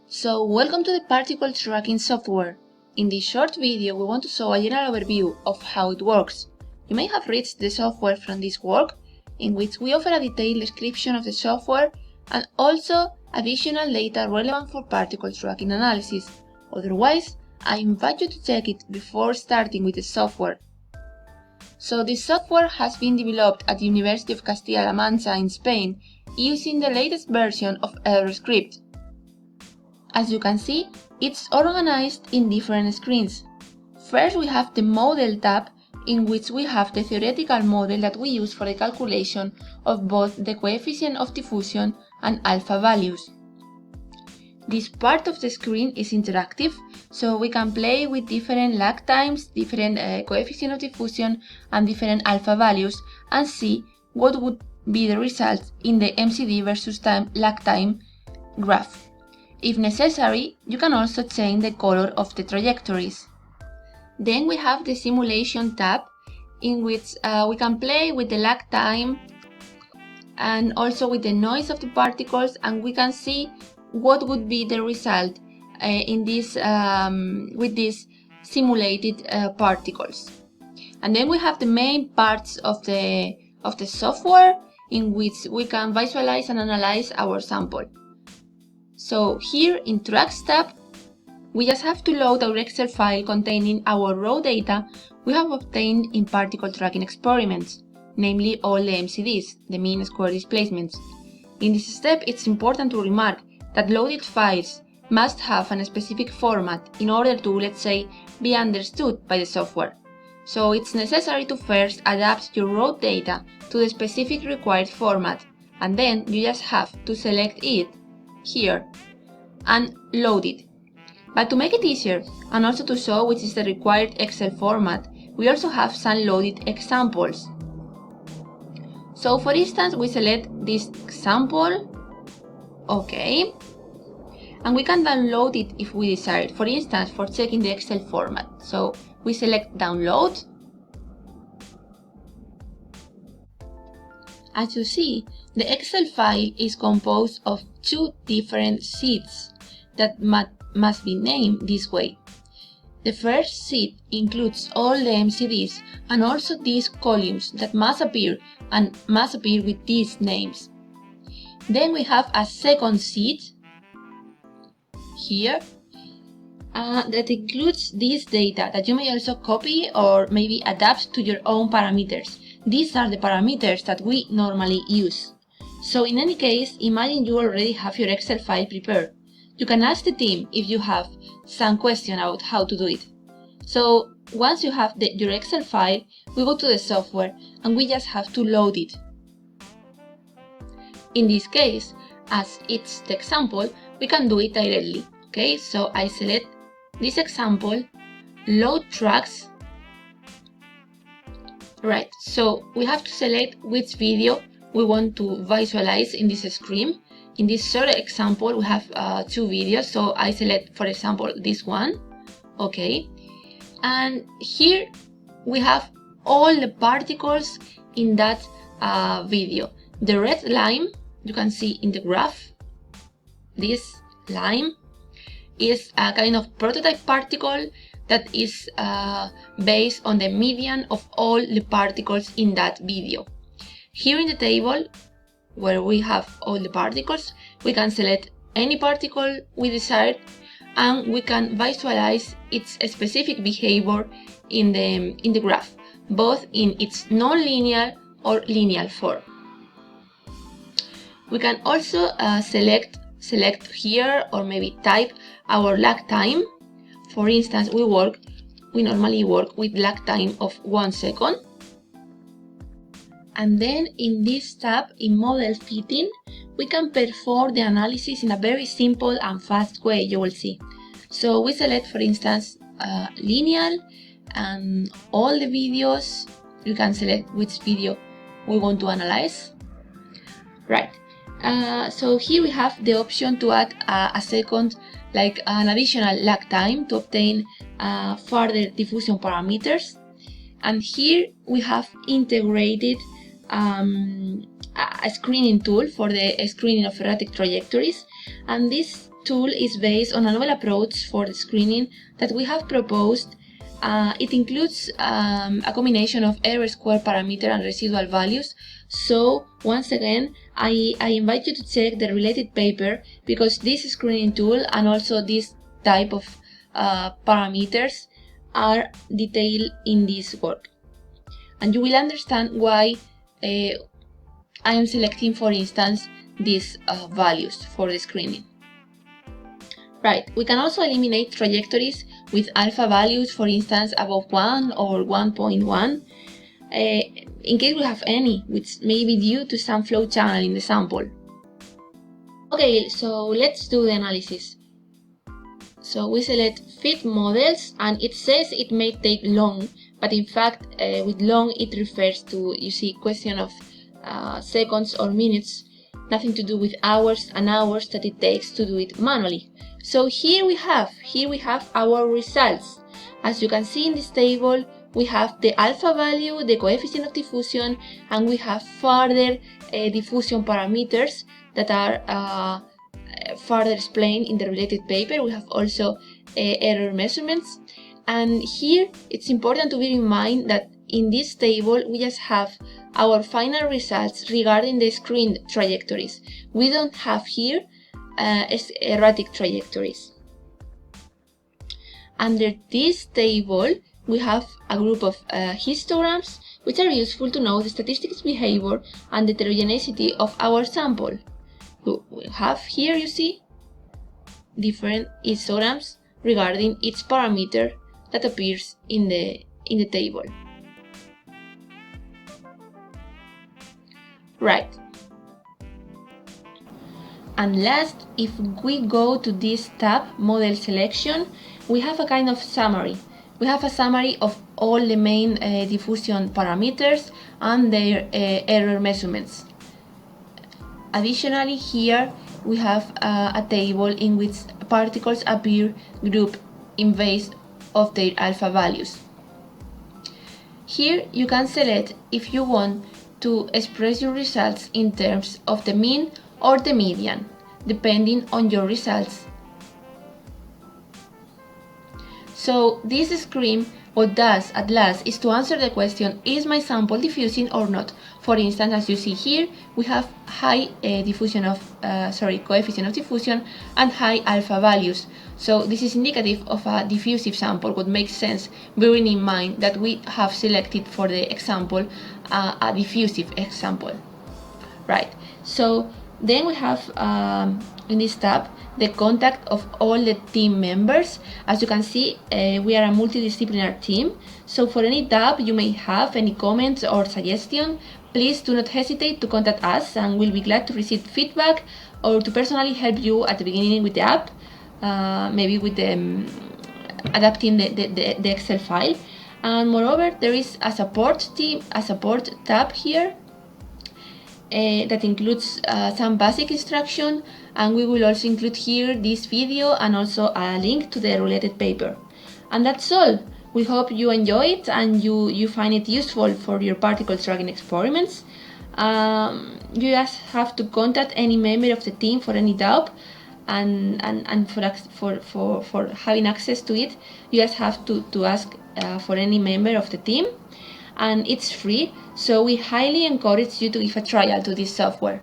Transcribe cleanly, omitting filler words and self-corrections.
So, welcome to the particle tracking software. In this short video, we want to show a general overview of how it works. You may have read the software from this work, in which we offer a detailed description of the software and also additional data relevant for particle tracking analysis. Otherwise, I invite you to check it before starting with the software. So this software has been developed at the University of Castilla-La Mancha in Spain using the latest version of EuroScript. As you can see, it's organized in different screens. First, we have the Model tab, in which we have the theoretical model that we use for the calculation of both the coefficient of diffusion and alpha values. This part of the screen is interactive, so we can play with different lag times, different coefficient of diffusion, and different alpha values, and see what would be the results in the MCD versus lag time graph. If necessary, you can also change the color of the trajectories. Then we have the Simulation tab, in which we can play with the lag time and also with the noise of the particles, and we can see what would be the result in this with these simulated particles. And then we have the main parts of the software, in which we can visualize and analyze our sample. So here in Tracks tab, we just have to load our Excel file containing our raw data we have obtained in particle tracking experiments, namely all the MCDs, the mean square displacements. In this step, it's important to remark that loaded files must have a specific format in order to, let's say, be understood by the software. So it's necessary to first adapt your raw data to the specific required format, and then you just have to select it here and load it. But to make it easier and also to show which is the required Excel format, we also have some loaded examples. So for instance, we select this example, okay, and we can download it if we desire, for instance, for checking the Excel format. So we select download. As you see, the Excel file is composed of two different sheets that must be named this way. The first sheet includes all the MCDs and also these columns that must appear with these names. Then we have a second sheet here that includes this data that you may also copy or maybe adapt to your own parameters. These are the parameters that we normally use. So in any case, imagine you already have your Excel file prepared. You can ask the team if you have some question about how to do it. So once you have your Excel file, we go to the software and we just have to load it. In this case, as it's the example, we can do it directly. Okay, so I select this example, load tracks. Right, so we have to select which video we want to visualize in this screen. In this short example, we have two videos, so I select, for example, this one. Okay, and here we have all the particles in that video. The red line, you can see in the graph, this line is a kind of prototype particle that is based on the median of all the particles in that video. Here in the table, where we have all the particles, we can select any particle we desire and we can visualize its specific behavior in the graph, both in its non-linear or linear form. We can also select here or maybe type our lag time. For instance, we normally work with lag time of 1 second. And then in this tab, in model fitting, we can perform the analysis in a very simple and fast way, you will see. So we select, for instance, linear, and all the videos, you can select which video we want to analyze. Right. So here we have the option to add a second, like an additional lag time to obtain further diffusion parameters. And here we have integrated a screening tool for the screening of erratic trajectories, and this tool is based on a novel approach for the screening that we have proposed. It includes a combination of error square parameter and residual values. So once again, I invite you to check the related paper, because this screening tool and also this type of parameters are detailed in this work. And you will understand why I am selecting, for instance, these values for the screening. Right, we can also eliminate trajectories with alpha values, for instance, above 1 or 1.1, in case we have any, which may be due to some flow channel in the sample. Okay, so let's do the analysis. So we select fit models, and it says it may take long, but in fact, with long it refers to, you see, question of seconds or minutes, nothing to do with hours and hours that it takes to do it manually. So here we have our results. As you can see in this table, we have the alpha value, the coefficient of diffusion, and we have further diffusion parameters that are further explained in the related paper. We have also error measurements. And here it's important to bear in mind that in this table we just have our final results regarding the screened trajectories. We don't have here erratic trajectories. Under this table we have a group of histograms which are useful to know the statistics behavior and the heterogeneity of our sample. We have here, you see, different histograms regarding each parameter that appears in the table. Right. And last, if we go to this tab, model selection, we have a kind of summary. We have a summary of all the main diffusion parameters and their error measurements. Additionally, here we have a table in which particles appear grouped in base of their alpha values. Here you can select if you want to express your results in terms of the mean or the median, depending on your results. So this screen, what does at last is to answer the question, is my sample diffusing or not? For instance, as you see here, we have high coefficient of diffusion and high alpha values. So this is indicative of a diffusive sample, what makes sense, bearing in mind that we have selected for the example a diffusive example. Right, so then we have in this tab the contact of all the team members. As you can see, we are a multidisciplinary team, so for any tab you may have any comments or suggestion, please do not hesitate to contact us, and we'll be glad to receive feedback or to personally help you at the beginning with the app, maybe with the adapting the Excel file. And moreover, there is a support tab here that includes some basic instruction, and we will also include here this video and also a link to the related paper. And that's all. We hope you enjoy it and you find it useful for your particle tracking experiments. You just have to contact any member of the team for any doubt, and for having access to it, you just have to ask for any member of the team, and it's free, so we highly encourage you to give a trial to this software.